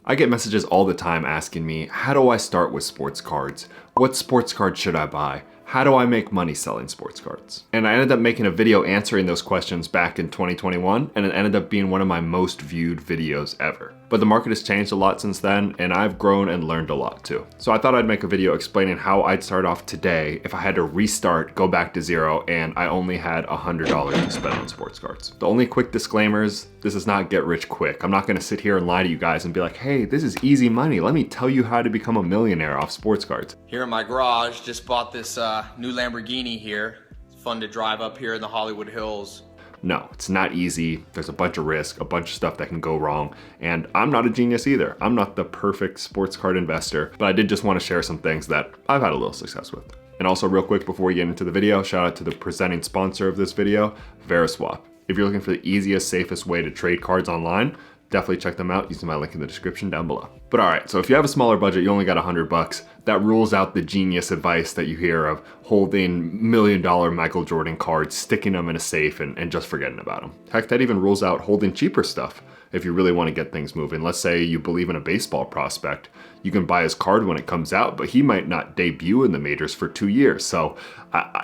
I get messages all the time asking me, how do I start with sports cards? What sports card should I buy? How do I make money selling sports cards? And I ended up making a video answering those questions back in 2021, and it ended up being one of my most viewed videos ever. But the market has changed a lot since then, and I've grown and learned a lot too. So I thought I'd make a video explaining how I'd start off today if I had to restart, go back to zero, and I only had $100 to spend on sports cards. The only quick disclaimers, this is not get rich quick. I'm not gonna sit here and lie to you guys and be like, hey, this is easy money. Let me tell you how to become a millionaire off sports cards. Here in my garage, just bought this new Lamborghini here. It's fun to drive up here in the Hollywood Hills. No, it's not easy. There's a bunch of risk, a bunch of stuff that can go wrong. And I'm not a genius either. I'm not the perfect sports card investor, but I did just want to share some things that I've had a little success with. And also real quick before we get into the video, shout out to the presenting sponsor of this video, Veriswap. If you're looking for the easiest, safest way to trade cards online, definitely check them out using my link in the description down below. But all right, so if you have a smaller budget, you only got $100, that rules out the genius advice that you hear of holding $1 million Michael Jordan cards, sticking them in a safe and just forgetting about them. Heck, that even rules out holding cheaper stuff if you really want to get things moving. Let's say you believe in a baseball prospect. You can buy his card when it comes out, but he might not debut in the majors for 2 years. So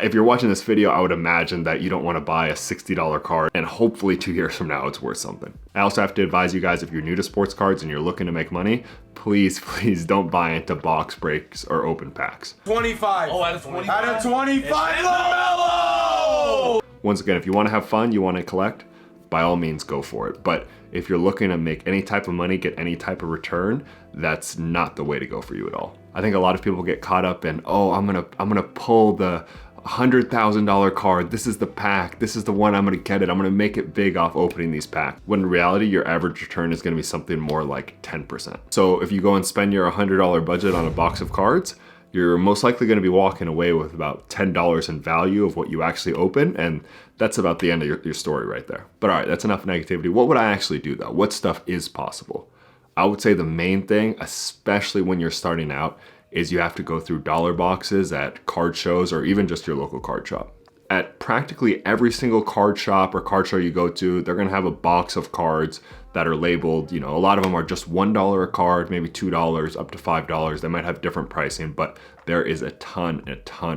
if you're watching this video, I would imagine that you don't want to buy a $60 card and hopefully 2 years from now it's worth something. I also have to advise you guys, if you're new to sports cards and you're looking to make money, please don't buy into box breaks or open packs. 25. Oh, out of 25. Out of 25, LaMelo! Once again, if you want to have fun, you want to collect, by all means go for it. But if you're looking to make any type of money, get any type of return, that's not the way to go for you at all. I think a lot of people get caught up in, oh, I'm gonna pull the $100,000 card. This is the pack. This is the one I'm gonna get it. I'm gonna make it big off opening these packs. When in reality, your average return is gonna be something more like 10%. So if you go and spend your $100 budget on a box of cards, you're most likely going to be walking away with about $10 in value of what you actually open, and that's about the end of your story right there. But all right, that's enough negativity. What would I actually do though? What stuff is possible? I would say the main thing, especially when you're starting out, is you have to go through dollar boxes at card shows or even just your local card shop. At practically every single card shop or card show you go to, they're gonna have a box of cards that are labeled, a lot of them are just $1 a card, maybe $2, up to $5. They might have different pricing, but there is a ton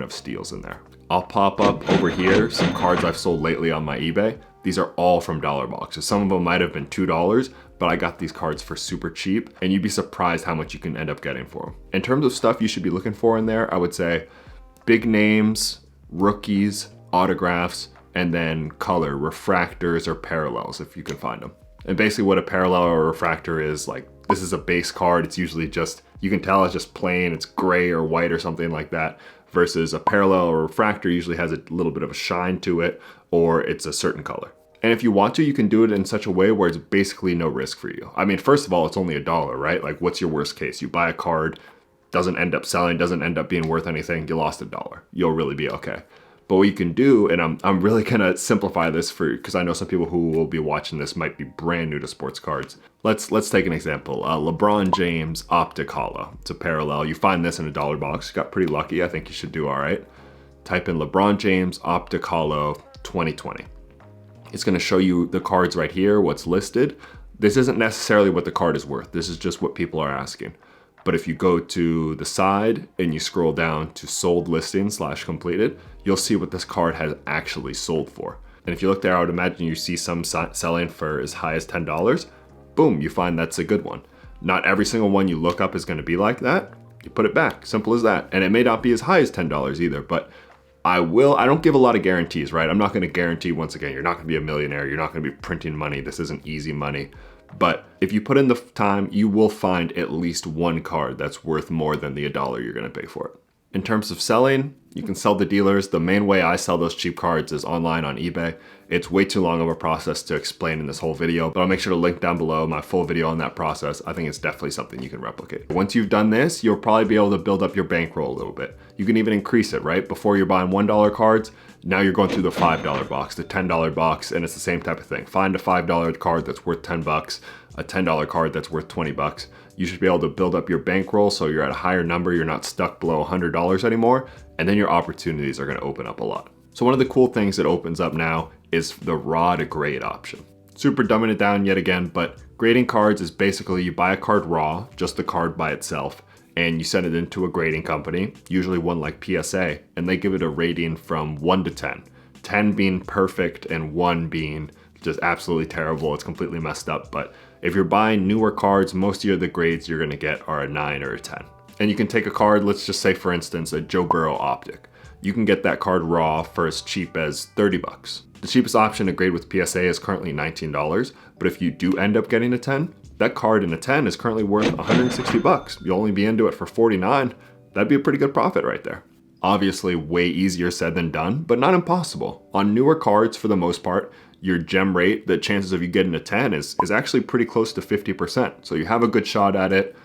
of steals in there. I'll pop up over here some cards I've sold lately on my eBay. These are all from dollar boxes. Some of them might have been $2, but I got these cards for super cheap, and you'd be surprised how much you can end up getting for them. In terms of stuff you should be looking for in there, I would say big names, rookies, autographs, and then color, refractors or parallels if you can find them. And basically what a parallel or a refractor is, like, this is a base card. It's usually just, you can tell it's just plain, it's gray or white or something like that, versus a parallel or refractor usually has a little bit of a shine to it, or it's a certain color. And if you want to, you can do it in such a way where it's basically no risk for you. I mean, first of all, it's only $1, right? Like, what's your worst case? You buy a card, doesn't end up selling, doesn't end up being worth anything, you lost $1. You'll really be okay. But what you can do, and I'm really gonna simplify this because I know some people who will be watching this might be brand new to sports cards. Let's take an example. LeBron James Optic Holo. It's a parallel. You find this in a dollar box. You got pretty lucky. I think you should do all right. Type in LeBron James Optic Holo 2020. It's gonna show you the cards right here, what's listed. This isn't necessarily what the card is worth. This is just what people are asking. But if you go to the side and you scroll down to sold listing / completed, you'll see what this card has actually sold for. And if you look there, I would imagine you see some selling for as high as $10. Boom, you find that's a good one. Not every single one you look up is gonna be like that. You put it back, simple as that. And it may not be as high as $10 either, but I don't give a lot of guarantees, right? I'm not gonna guarantee, once again, you're not gonna be a millionaire, you're not gonna be printing money, this isn't easy money. But if you put in the time, you will find at least one card that's worth more than the $1 you're gonna pay for it. In terms of selling, you can sell to dealers. The main way I sell those cheap cards is online on eBay. It's way too long of a process to explain in this whole video, but I'll make sure to link down below my full video on that process. I think it's definitely something you can replicate. Once you've done this, you'll probably be able to build up your bankroll a little bit. You can even increase it, right? Before you're buying $1 cards, now you're going through the $5 box, the $10 box, and it's the same type of thing. Find a $5 card that's worth $10, a $10 card that's worth $20. You should be able to build up your bankroll so you're at a higher number, you're not stuck below $100 anymore, and then your opportunities are gonna open up a lot. So one of the cool things that opens up now is the raw to grade option. Super dumbing it down yet again, but Grading cards is basically you buy a card raw, just the card by itself, and you send it into a grading company, usually one like PSA, and they give it a rating from 1 to 10. 10 being perfect and 1 being just absolutely terrible. It's completely messed up. But if you're buying newer cards, most of the grades you're gonna get are a 9 or a 10. And you can take a card, let's just say for instance, a Joe Burrow Optic. You can get that card raw for as cheap as 30 bucks. The cheapest option to grade with PSA is currently $19, but if you do end up getting a 10, that card in a 10 is currently worth 160 bucks. You'll only be into it for 49. That'd be a pretty good profit right there. Obviously way easier said than done, but not impossible. On newer cards, for the most part, your gem rate, the chances of you getting a 10 is actually pretty close to 50%. So you have a good shot at it.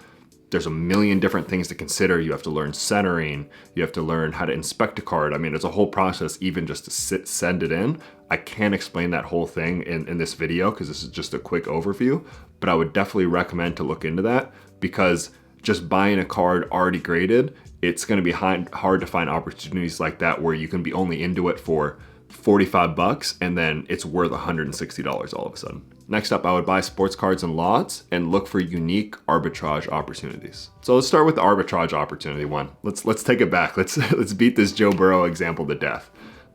There's a million different things to consider. You have to learn centering. You have to learn how to inspect a card. I mean, it's a whole process even just to send it in. I can't explain that whole thing in this video because this is just a quick overview, but I would definitely recommend to look into that because just buying a card already graded, it's gonna be hard to find opportunities like that where you can be only into it for 45 bucks and then it's worth $160 all of a sudden. Next up, I would buy sports cards in lots and look for unique arbitrage opportunities. So let's start with the arbitrage opportunity one. Let's take it back. Let's beat this Joe Burrow example to death.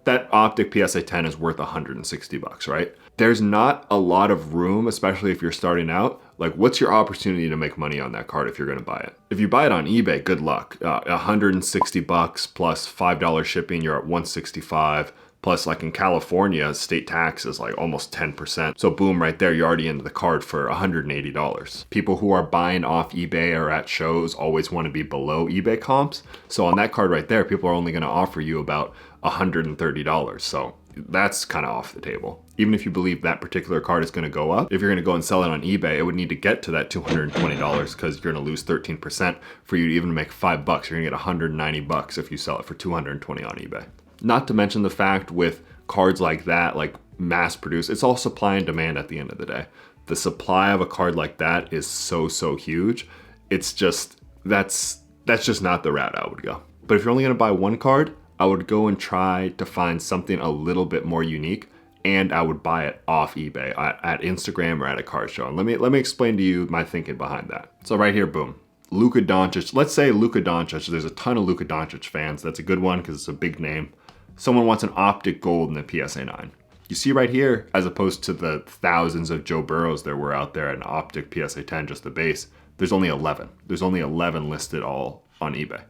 That Optic PSA 10 is worth 160 bucks, right? There's not a lot of room, especially if you're starting out. Like, what's your opportunity to make money on that card if you're gonna buy it? If you buy it on eBay, good luck. 160 bucks plus $5 shipping, you're at 165. Plus, like in California, state tax is like almost 10%. So boom, right there, you're already into the card for $180. People who are buying off eBay or at shows always want to be below eBay comps. So on that card right there, people are only going to offer you about $130. So that's kind of off the table. Even if you believe that particular card is going to go up, if you're going to go and sell it on eBay, it would need to get to that $220 because you're going to lose 13% for you to even make $5. You're going to get 190 bucks if you sell it for 220 on eBay. Not to mention the fact with cards like that, like mass produced, it's all supply and demand at the end of the day. The supply of a card like that is so huge. It's just, that's just not the route I would go. But if you're only gonna buy one card, I would go and try to find something a little bit more unique and I would buy it off eBay at Instagram or at a card show. And let me explain to you my thinking behind that. So right here, boom. Luka Doncic, let's say Luka Doncic, there's a ton of Luka Doncic fans. That's a good one because it's a big name. Someone wants an Optic Gold in the PSA 9. You see right here, as opposed to the thousands of Joe Burrows there were out there, an Optic PSA 10, just the base, there's only 11. There's only 11 listed all on eBay.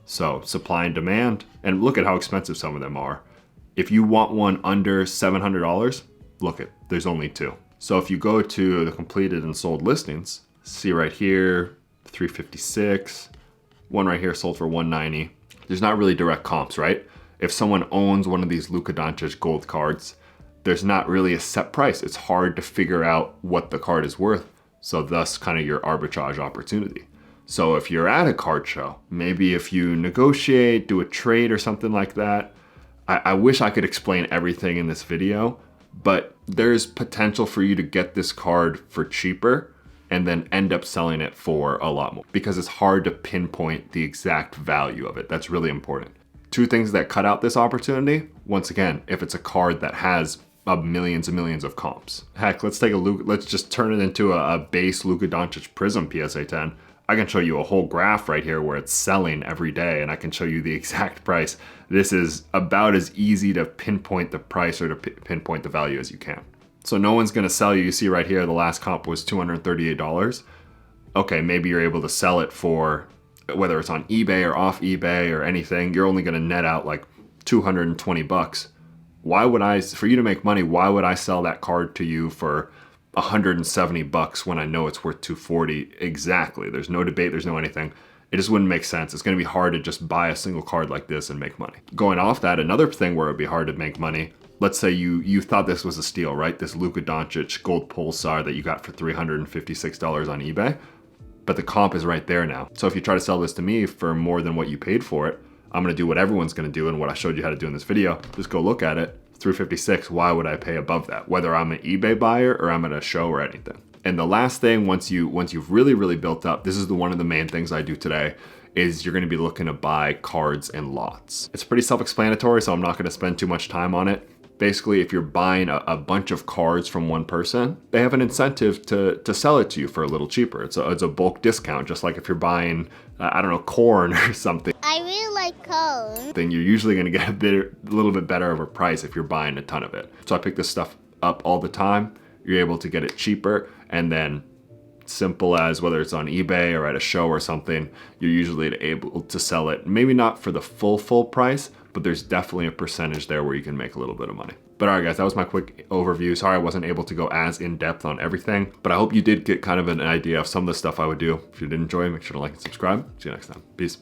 So supply and demand, and look at how expensive some of them are. If you want one under $700, look it, there's only 2. So if you go to the completed and sold listings, see right here, 356, one right here sold for 190. There's not really direct comps, right? If someone owns one of these Luka Doncic gold cards, there's not really a set price. It's hard to figure out what the card is worth. So thus kind of your arbitrage opportunity. So if you're at a card show, maybe if you negotiate, do a trade or something like that, I wish I could explain everything in this video, but there's potential for you to get this card for cheaper and then end up selling it for a lot more because it's hard to pinpoint the exact value of it. That's really important. 2 things that cut out this opportunity, once again, if it's a card that has millions and millions of comps. Heck, let's just turn it into a base Luka Doncic Prism PSA 10. I can show you a whole graph right here where it's selling every day and I can show you the exact price. This is about as easy to pinpoint the price or to pinpoint the value as you can. So no one's gonna sell you see right here, the last comp was $238. Okay, maybe you're able to sell it for, whether it's on eBay or off eBay or anything, you're only gonna net out like 220 bucks. Why would for you to make money, why would I sell that card to you for 170 bucks when I know it's worth 240? Exactly, there's no debate, there's no anything. It just wouldn't make sense. It's gonna be hard to just buy a single card like this and make money. Going off that, another thing where it'd be hard to make money, let's say you thought this was a steal, right? This Luka Doncic gold pulsar that you got for $356 on eBay. But the comp is right there now. So if you try to sell this to me for more than what you paid for it, I'm gonna do what everyone's gonna do and what I showed you how to do in this video. Just go look at it, 356, why would I pay above that? Whether I'm an eBay buyer or I'm at a show or anything. And the last thing, once you've really built up, this is one of the main things I do today, is you're gonna be looking to buy cards in lots. It's pretty self-explanatory, so I'm not gonna spend too much time on it. Basically, if you're buying a bunch of cards from one person, they have an incentive to sell it to you for a little cheaper. It's a bulk discount, just like if you're buying, I don't know, corn or something. I really like corn. Then you're usually gonna get a little bit better of a price if you're buying a ton of it. So I pick this stuff up all the time. You're able to get it cheaper, and then simple as whether it's on eBay or at a show or something, you're usually able to sell it, maybe not for the full price, but there's definitely a percentage there where you can make a little bit of money. But all right, guys, that was my quick overview. Sorry I wasn't able to go as in depth on everything, but I hope you did get kind of an idea of some of the stuff I would do. If you did enjoy, make sure to like and subscribe. See you next time. Peace.